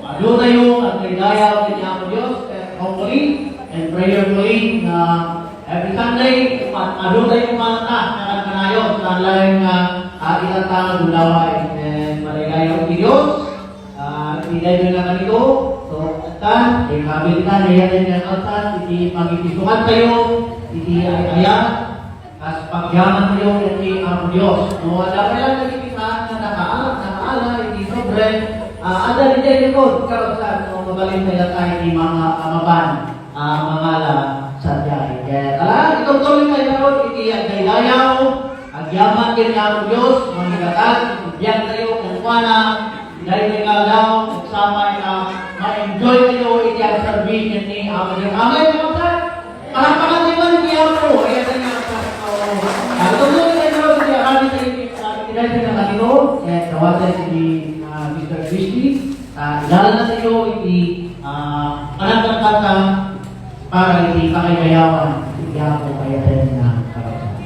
Doon tayo at nagdaya ng Iyang Diyos, hopefully and prayerfully na every Sunday, doon tayo kumanta na nagkanayon sa laing ilatang gulaway. And maligaya ang Diyos, pinay nyo na kanito. So, atan, kabilitan, nayan na atan, hindi magigisukan tayo, hindi ayat, as pagyaman tayo, hindi ang Diyos. No, wala pa lang nagkikita na nakaala, hindi sobre. Ada rin tayo likod, karosan, so mabalin nila tayo di mga amaban, mangala sa diyan. Kaya tala, itong tuloy tayo karoon, itiyak na ilayaw, agyaman din ang Diyos, manigatan, ibigyan tayo, kung na, dahil nagalaw, nagsama na, ma-enjoy tayo, itiyak service ni ang Diyos. Amay naman sa, parapakan tayo man, hindi ako, kaya tayo nga sa, itong tuloy tayo karoon, itiyak kami tayo, itiyak na kanino, kaya tawasan si Mr. Christy, ilala na tayo hindi panagkang kata para hindi pakikayawan. Hindi ako kaya tayo na karapatan.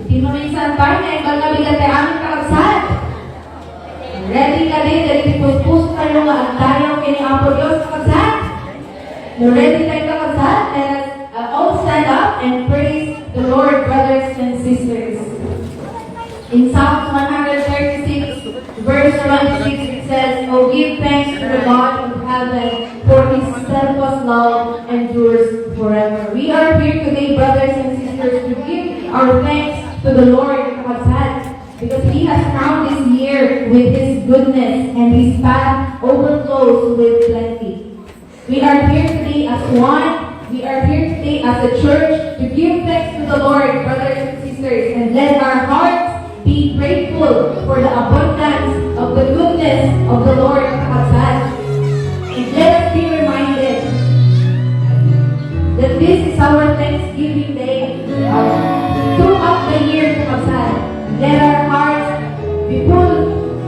Di maminsan tayo na ibang nabigat ay aming kakabsat. Ready ka din, dahil ipus-pus tayo nga ang tayo kini-apo Diyos kakabsat. Ready tayo kakabsat? Let us all stand up and praise the Lord, brothers and sisters. In Psalms 136, verse 26, it says, "Oh, give thanks to the God of heaven, for His steadfast love endures forever." We are here today, brothers and sisters, to give our thanks to the Lord Kabsat, because He has crowned this year with His goodness, and His path overflows with plenty. We are here today as one. We are here today as a church to give thanks to the Lord, brothers and sisters, and let our hearts be grateful for the abundance of the goodness of the Lord Kabsat. And let us be reminded that this is our Thanksgiving Day. Throughout the year, Kabsat, let our hearts be full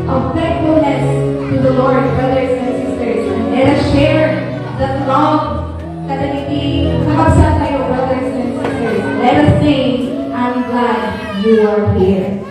of thankfulness to the Lord, brothers and sisters. And let us share that love that we Kabsat tayo, brothers and sisters. Let us sing, "I'm glad you are here."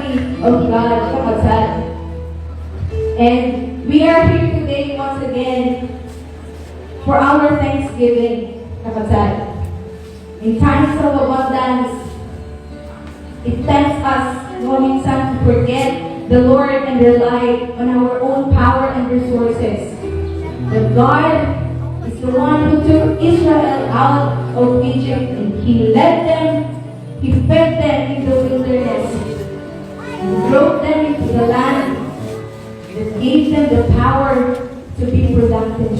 family of God, kapatid. And we are here today once again for our Thanksgiving, kapatid. In times of abundance, it tempts us minsan to forget the Lord and rely on our own power and resources. But God is the one who took Israel out of Egypt, and He led them, He fed them in the wilderness, and drove them into the land that gave them the power to be productive.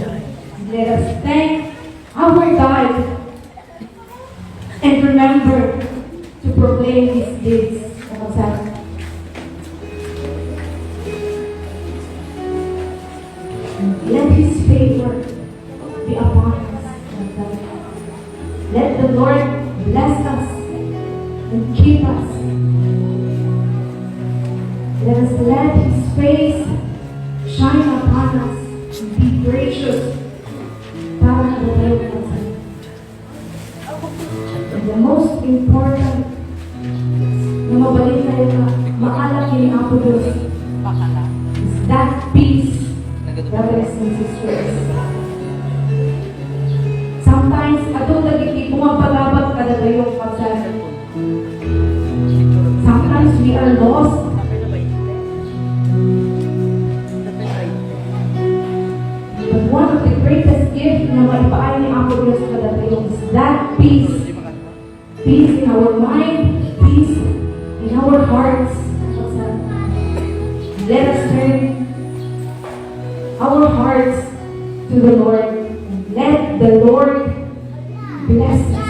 Let us thank our God and remember to proclaim His deeds. Let His favor be upon us. Let the Lord bless us and keep us. Let us let His face shine upon us and be gracious. And the most important na mabalik tayo na maalala ni Apo Diyos is that peace, brothers and sisters. Sometimes, atong nagiging pumapalabag kada tayong kapsad. Sometimes we are lost. But one of the greatest gifts na maipaay ni Apo Diyos kada tayong is that peace. Peace in our mind, peace in our hearts. Let us turn our hearts to the Lord and let the Lord bless us.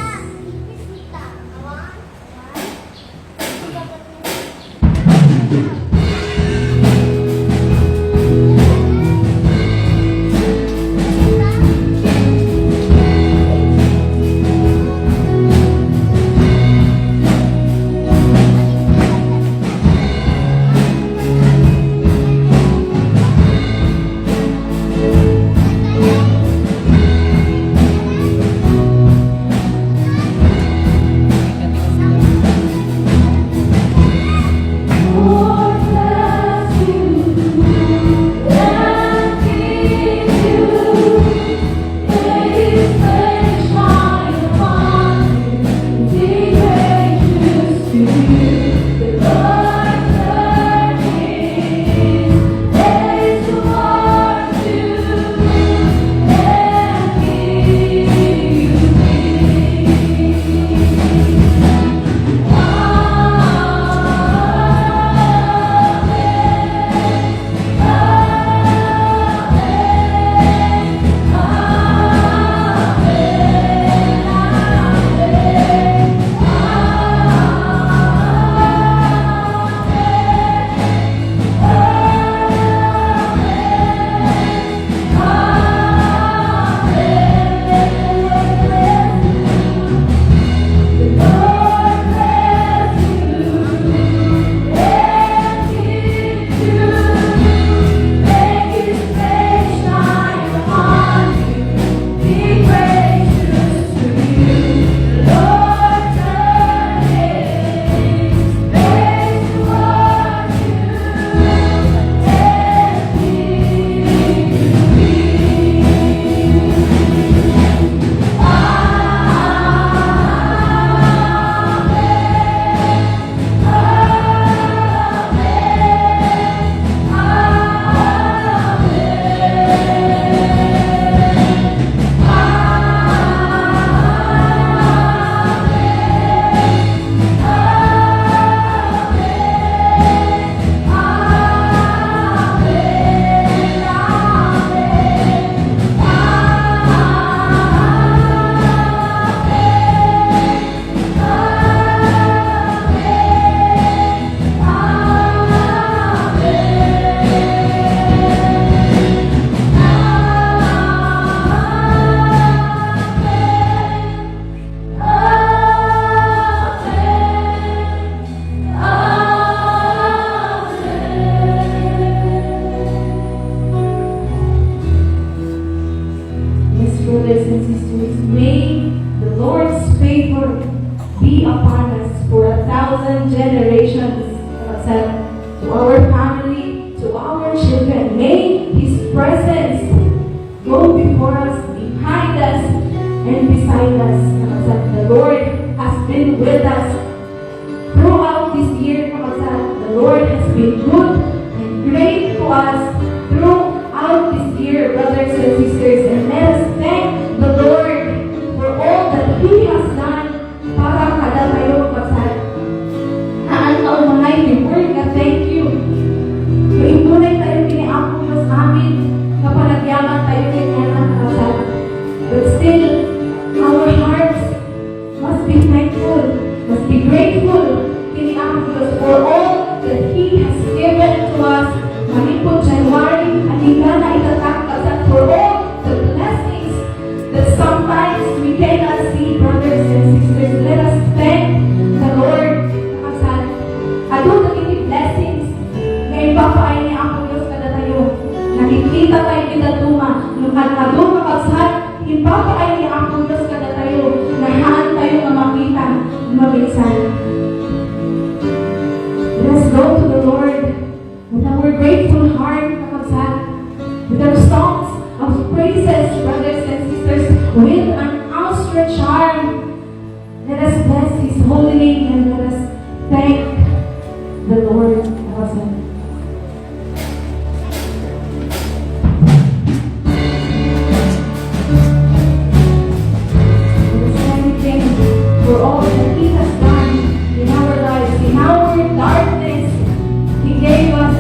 Lord has been good and great to us throughout this year, brothers and sisters. And let us thank the Lord for all that He has done para kada tayo kasal. Naan ka umangay, Lord, nga thank you. Maimulay tayo kiniapong Diyos amin, kapalagyaman tayo kanya kasal. But still, our hearts must be thankful, must be grateful kiniapong Diyos for all that He has given to us. Manipod January, at hingga na itatagkasan for all the blessings that sometimes we cannot see, brothers and sisters. Let us thank the Lord. Kasal. Adun naging blessings. Ngayon pa pa ay ni Apo Diyos kada tayo. Nakikita tayo kinatuma. Nung adun makasal, himpa pa ay ni Apo Diyos kada tayo. Nahaan tayo na makita, mabilisan. Let us go to the Lord with our grateful heart, kapagsan, with our songs of praises, brothers and sisters, with an outstretched arm. Let us bless His holy name and let us thank the Lord. Kapagsan. Let us thank Him for all that He has done in our lives, in our darkness. He gave us